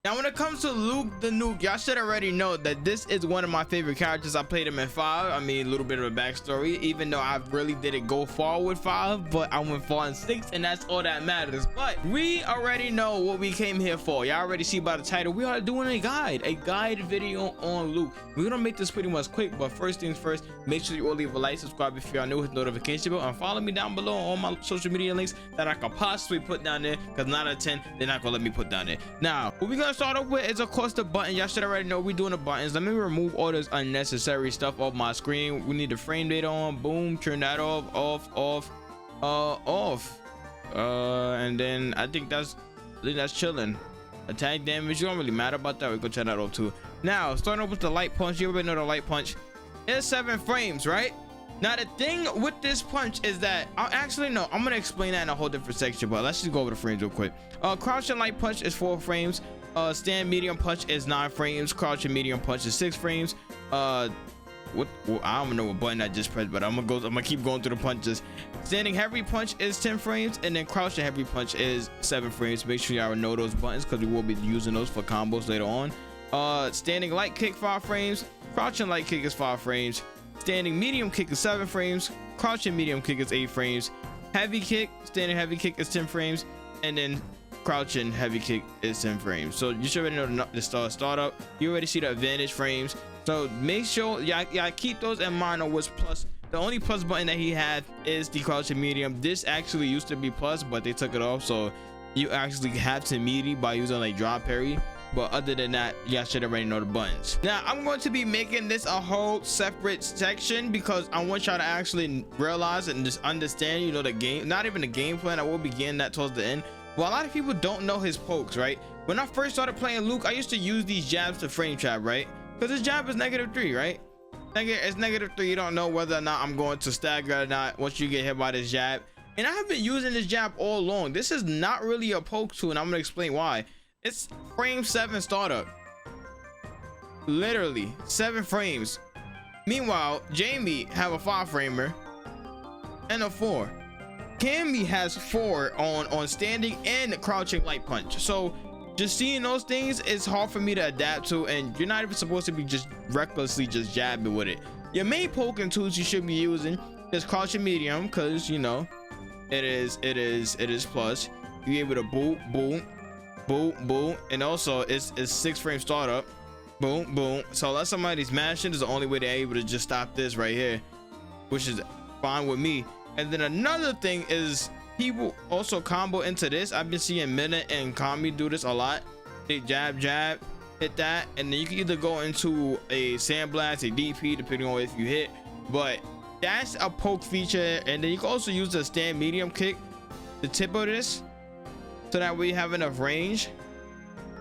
Now, when it comes to Luke the Nuke, y'all should already know that this is one of my favorite characters. I played him in 5. I mean, a little bit of a backstory, even though I really didn't go far with 5, but I went far in 6, and that's all that matters. But we already know what we came here for. Y'all already see by the title, we are doing a guide video on Luke. We're gonna make this pretty much quick, but first things first, make sure you all leave a like, subscribe if you are new, hit the notification bell, and follow me down below on all my social media links that I could possibly put down there, because 9 out of 10 they're not gonna let me put down there. Now, what we gonna start off with is, of course, the button. Y'all should already know we're doing the buttons. Let me remove all this unnecessary stuff off my screen. We need the frame data on. Boom, turn that off, and then I think that's chilling. Attack damage, you don't really matter about that. We're gonna turn that off too. Now, starting off with the light punch. You already know the light punch is 7 frames, right? Now, the thing with this punch is that I'm gonna explain that in a whole different section, but let's just go over the frames real quick. Crouch and light punch is 4 frames. Stand medium punch is 9 frames. Crouch and medium punch is 6 frames. I don't know what button I just pressed, but I'm gonna keep going through the punches. Standing heavy punch is 10 frames, and then crouch and heavy punch is 7 frames. Make sure y'all know those buttons, because we will be using those for combos later on. Standing light kick 5 frames. Crouch and light kick is 5 frames. Standing medium kick is 7 frames. Crouch and medium kick is 8 frames. Heavy kick, standing heavy kick is 10 frames, and then crouch and heavy kick is 10 frames. So you should already know the startup. You already see the advantage frames, so make sure y'all keep those in mind on what's plus. The only plus button that he had is the crouch and medium. This actually used to be plus, but they took it off, so you actually have to melee by using like drop parry. But other than that, y'all should already know the buttons. Now, I'm going to be making this a whole separate section, because I want y'all to actually realize and just understand, you know, the game, not even the game plan. I will begin that towards the end. Well, a lot of people don't know his pokes, right? When I first started playing Luke, I used to use these jabs to frame trap, right? Because his jab is -3, right? It's -3. You don't know whether or not I'm going to stagger or not once you get hit by this jab. And I have been using this jab all along. This is not really a poke tool, and I'm gonna explain why. It's frame 7 startup. Literally 7 frames. Meanwhile, Jamie have a 5 framer and a 4. Cammy has 4 on standing and crouching light punch. So just seeing those things is hard for me to adapt to, and you're not even supposed to be just recklessly just jabbing with it. Your main poking tools you should be using is crouch and medium, because you know it is plus. You're able to boom, and also it's 6 frame startup. Boom. So unless somebody's mashing, is the only way they're able to just stop this right here, which is fine with me. And then another thing is, people also combo into this. I've been seeing Minute and Cammy do this a lot. They jab, hit that, and then you can either go into a sandblast, a DP, depending on if you hit. But that's a poke feature. And then you can also use the stand medium kick, the tip of this, so that way you have enough range.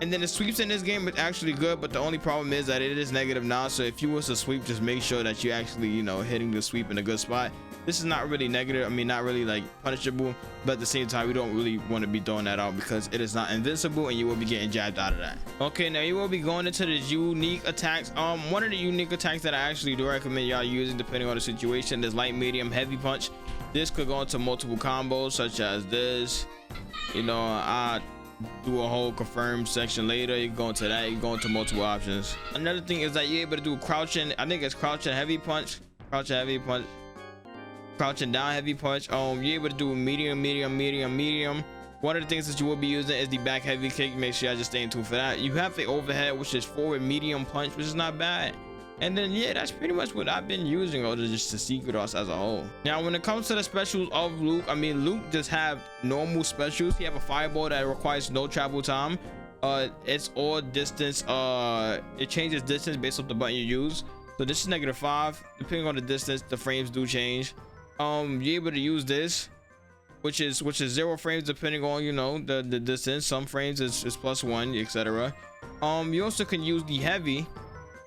And then the sweeps in this game is actually good, but the only problem is that it is -9. So if you was to sweep, just make sure that you actually, you know, hitting the sweep in a good spot. This is not really negative, I mean, not really like punishable, but at the same time, we don't really want to be throwing that out, because it is not invincible, and you will be getting jabbed out of that. Okay, now you will be going into the unique attacks. One of the unique attacks that I actually do recommend y'all using, depending on the situation, is light, medium, heavy punch. This could go into multiple combos, such as this. You know, I do a whole confirmed section later. You go into that, you go into multiple options. Another thing is that you're able to do crouching. I think it's crouching heavy punch, crouching heavy punch, crouching down heavy punch. You're able to do medium. One of the things that you will be using is the back heavy kick. Make sure y'all just stay in tune for that. You have the overhead, which is forward medium punch, which is not bad. And then yeah, that's pretty much what I've been using, or just the secret sauce as a whole. Now, when it comes to the specials of Luke, I mean, Luke just have normal specials. He have a fireball that requires no travel time. It's all distance. It changes distance based off the button you use. So this is -5. Depending on the distance, the frames do change. You're able to use this, which is 0 frames depending on, you know, the distance. Some frames is +1, etc. You also can use the heavy,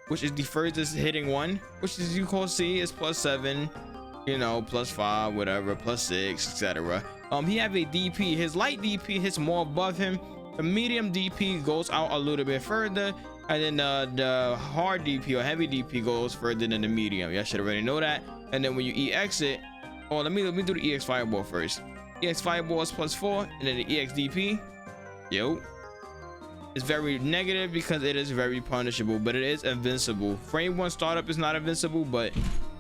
which is the furthest hitting one, which, as you can see, is +7, you know, +5, whatever, +6, etc. He have a DP. His light DP hits more above him. The medium DP goes out a little bit further, and then the hard DP or heavy DP goes further than the medium. Y'all should already know that. And then when you EX it, let me do the EX fireball first. EX fireball is +4, and then the EX DP, yo, It's very negative because it is very punishable, but it is invincible. Frame 1 startup is not invincible, but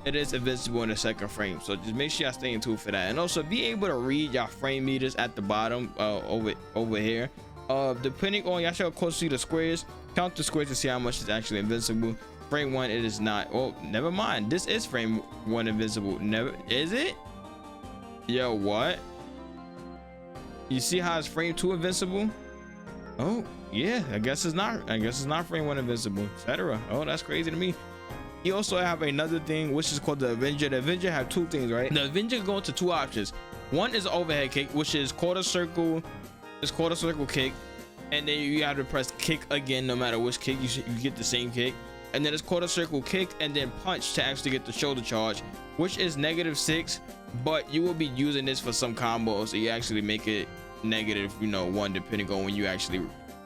it is invincible in the second frame. So just make sure y'all stay in tune for that. And also be able to read y'all frame meters at the bottom over here. Depending on, y'all should of course see the squares. Count the squares to see how much is actually invincible. Frame 1 it is not. Oh, never mind. This is frame 1 invincible. Never is it? Yo, what? You see how it's frame 2 invincible? Oh yeah, I guess it's not. I guess it's not frame 1 invincible, etc. Oh, that's crazy to me. You also have another thing which is called the Avenger. The Avenger have 2 things, right? The Avenger go into 2 options. One is overhead kick, which is quarter circle. It's quarter circle kick, and then you have to press kick again no matter which kick. You get the same kick. And then it's quarter circle kick and then punch to actually get the shoulder charge, which is -6, but you will be using this for some combos, so you actually make it negative, you know, 1 depending on when you actually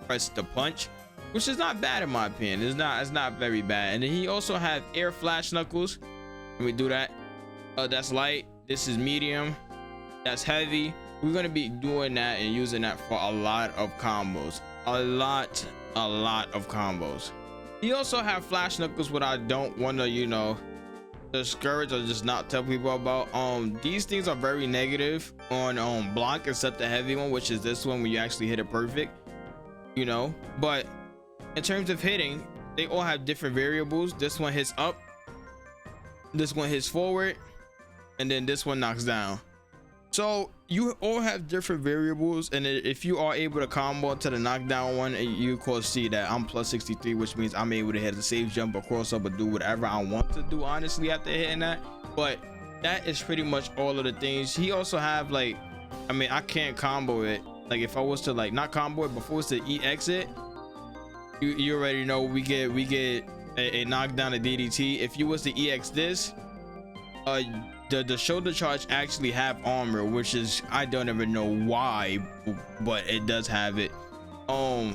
press the punch, which is not bad in my opinion. It's not very bad. And then he also have air flash knuckles. Let me do that. That's light. This is medium. That's heavy. We're gonna be doing that and using that for a lot of combos. A lot of combos. He also have flash knuckles, what I don't want to, you know, discourage or just not tell people about. These things are very negative on block, except the heavy one, which is this one when you actually hit it perfect, you know. But in terms of hitting, they all have different variables. This one hits up, this one hits forward, and then this one knocks down. So you all have different variables, and if you are able to combo to the knockdown one, you of course see that I'm plus 63, which means I'm able to hit a safe jump or cross up or do whatever I want to do, honestly, after hitting that. But that is pretty much all of the things. He also have, like, I mean, I can't combo it. Like if I was to like not combo it before it's to EX it, you already know we get a knockdown of DDT. If you was to EX this, the shoulder charge actually have armor, which is, I don't even know why, but it does have it. I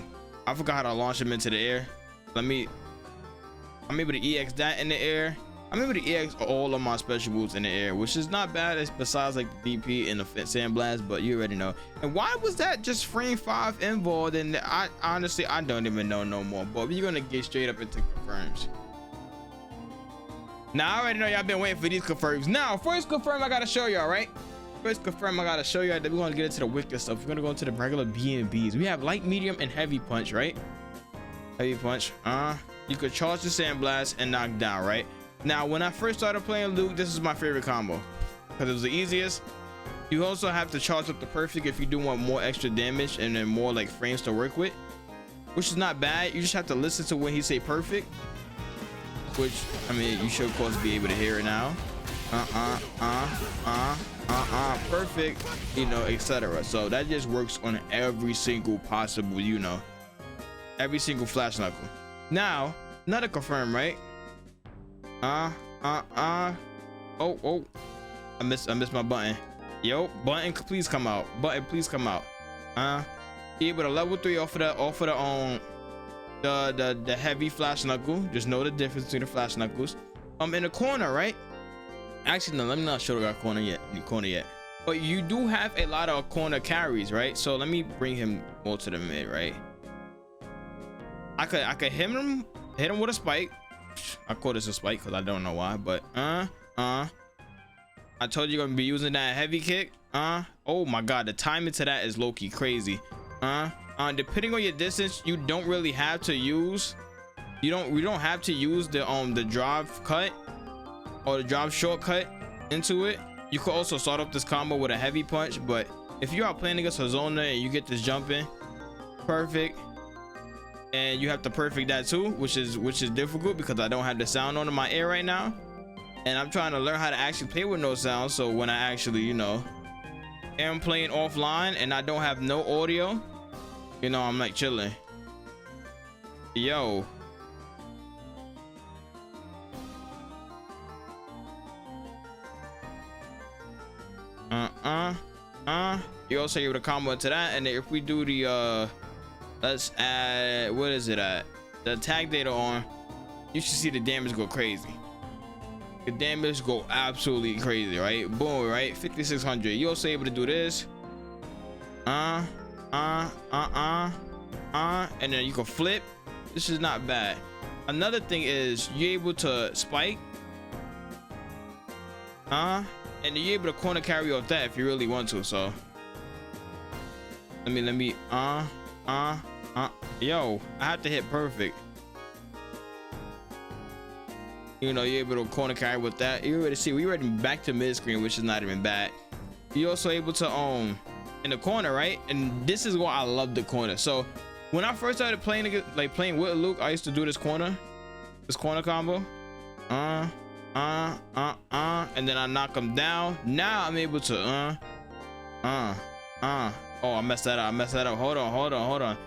forgot how to launch him into the air. I'm able to EX that in the air. I'm able to EX all of my special moves in the air, which is not bad. It's besides like the DP and the sandblast, but you already know. And why was that just frame 5 involved? And I honestly, I don't even know no more, but we're gonna get straight up into confirms. Now I already know y'all been waiting for these confirms. Now first confirm I gotta show y'all, right? First confirm I gotta show y'all that we're gonna get into the wicked stuff. We're gonna go into the regular B&Bs. We have light, medium, and heavy punch, right? Heavy punch. You could charge the sandblast and knock down, right? Now when I first started playing Luke, this is my favorite combo because it was the easiest. You also have to charge up the perfect if you do want more extra damage and then more like frames to work with, which is not bad. You just have to listen to when he say perfect, which I mean you should of course be able to hear it now. Perfect, you know, etc. So that just works on every single possible, you know, every single flash knuckle. Now another confirm, right? Oh, I missed my button. Yo, button, please come out. Button, please come out. Able to level 3 off of the heavy flash knuckle. Just know the difference between the flash knuckles. In the corner, right? Actually, no, let me not show the corner yet. But you do have a lot of corner carries, right? So let me bring him more to the mid, right? I could hit him with a spike. I call this a spike because I don't know why, but I told you you're gonna be using that heavy kick. Oh my god, the timing to that is low-key crazy. Depending on your distance, you don't really have to use we don't have to use the drive cut or the drive shortcut into it. You could also start off this combo with a heavy punch, but if you are playing against a zona and you get this jump in perfect, and you have to perfect that too, which is difficult because I don't have the sound on in my ear right now, and I'm trying to learn how to actually play with no sound. So when I actually, you know, am playing offline and I don't have no audio, you know, I'm like chilling. Yo, you also able to combo into that. And if we do the let's add, what is it at, the attack data on, you should see the damage go crazy. The damage go absolutely crazy, right? Boom, right? 5600. You also able to do this. and then you can flip. This is not bad. Another thing is you're able to spike, and you're able to corner carry off that if you really want to. So let me yo, I have to hit perfect. You know, you're able to corner carry with that. You already see we already back to mid screen, which is not even bad. You're also able to in the corner, right? And this is why I love the corner. So when I first started playing with Luke, I used to do this corner combo, and then I knock him down. Now I'm able to oh, I messed that up. Hold on.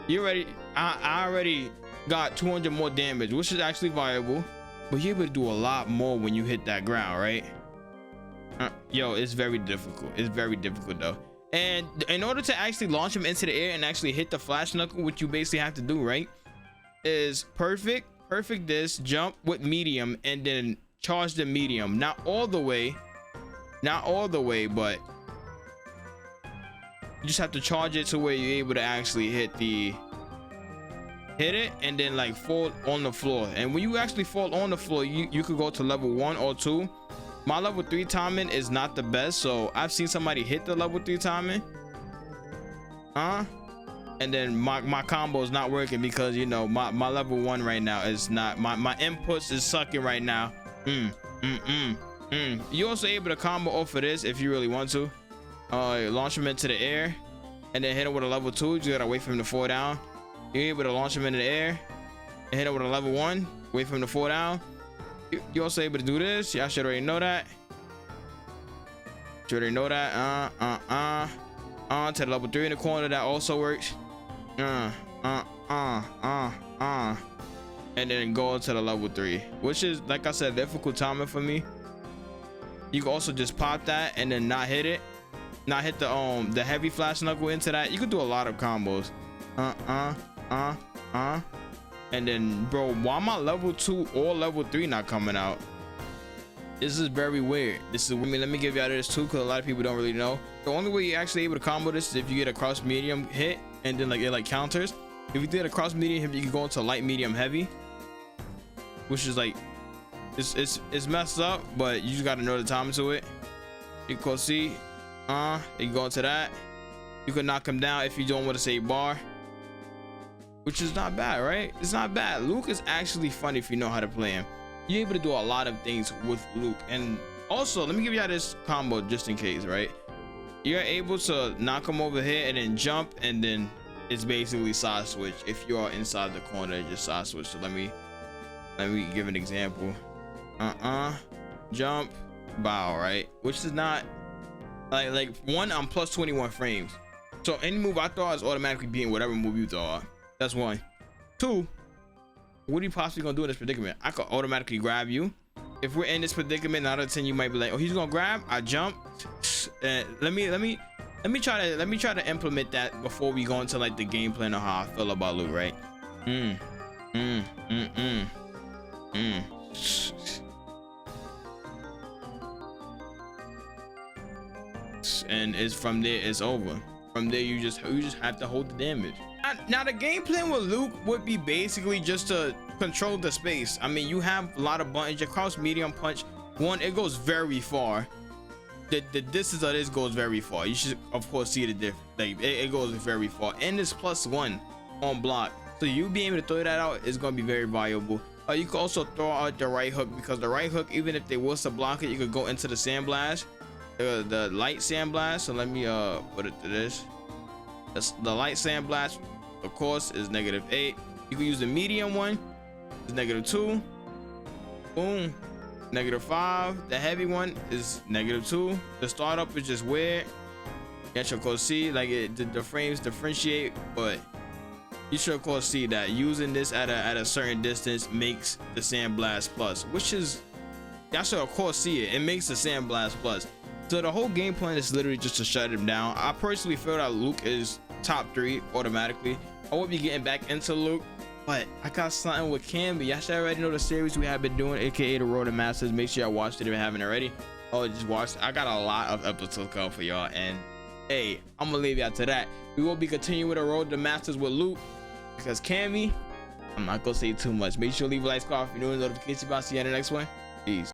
You ready? I already got 200 more damage, which is actually viable, but you're able to do a lot more when you hit that ground, right? Yo, it's very difficult. It's very difficult though. And in order to actually launch him into the air and actually hit the flash knuckle, what you basically have to do, right, is perfect this, jump with medium, and then charge the medium. Not all the way, but you just have to charge it to where you're able to actually hit it, and then like fall on the floor. And when you actually fall on the floor, you could go to level 1 or 2. My level 3 timing is not the best, so I've seen somebody hit the level 3 timing, and then my combo is not working because, you know, my level 1 right now is not, my inputs is sucking right now. You're also able to combo off of this if you really want to. Launch him into the air and then hit him with a level 2. You just gotta wait for him to fall down. You're able to launch him into the air and hit him with a level 1, wait for him to fall down. You're also able to do this. Y'all should already know that. To the level 3 in the corner, that also works. And then go to the level 3, which is, like I said, difficult timing for me. You can also just pop that and then not hit the heavy flash knuckle into that. You could do a lot of combos. And then, bro, why my level 2 or level 3 not coming out? This is very weird. Let me give y'all this too, because a lot of people don't really know. The only way you're actually able to combo this is if you get a cross medium hit, and then it like counters. If you did a cross medium hit, you can go into light, medium, heavy, which is like, it's messed up, but you just got to know the time to it. You can see, you can go into that. You can knock him down if you don't want to say bar, which is not bad, right? It's not bad. Luke is actually fun if you know how to play him. You're able to do a lot of things with Luke. And also, let me give y'all this combo just in case, right? You're able to knock him over here and then jump, and then it's basically side switch. If you are inside the corner, just side switch. So let me give an example. Jump, bow, right? Which is not like one, I'm plus 21 frames. So any move I throw is automatically beating whatever move you throw. That's 1. 2, what are you possibly gonna do in this predicament? I could automatically grab you. If we're in this predicament, 9 out of 10 you might be like, oh, he's gonna grab. I jump. Let me try to implement that before we go into like the game plan of how I feel about Luke, right? And it's from there, it's over. From there, you just have to hold the damage. Now the game plan with Luke would be basically just to control the space. I mean, you have a lot of buttons. Your cross medium punch, it goes very far. The distance of this goes very far. You should of course see the difference. Like it goes very far, and it's +1 on block, so you being able to throw that out is going to be very valuable. You can also throw out the right hook, because the right hook, even if they was to block it, you could go into the sandblast, the light sandblast. So let me put it to this. The light sandblast, of course, is -8. You can use the medium one, it's -2. Boom, -5. The heavy one is -2. The startup is just weird. You should of course see like the frames differentiate, but you should of course see that using this at a certain distance makes the sandblast plus, which is, y'all should of course see it. It makes the sandblast plus. So the whole game plan is literally just to shut him down. I personally feel that Luke is top 3 automatically. I won't be getting back into Luke, but I got something with Cammy. Y'all should already know the series we have been doing, aka the Road to Masters. Make sure y'all watched it if you haven't already. Oh, just watch. I got a lot of episodes coming for y'all, and hey, I'm gonna leave y'all to that. We will be continuing with the road to masters with Luke, because Cammy, I'm not gonna say too much. Make sure you leave a like, subscribe if you're new, and notification about. See you in the next one. Peace.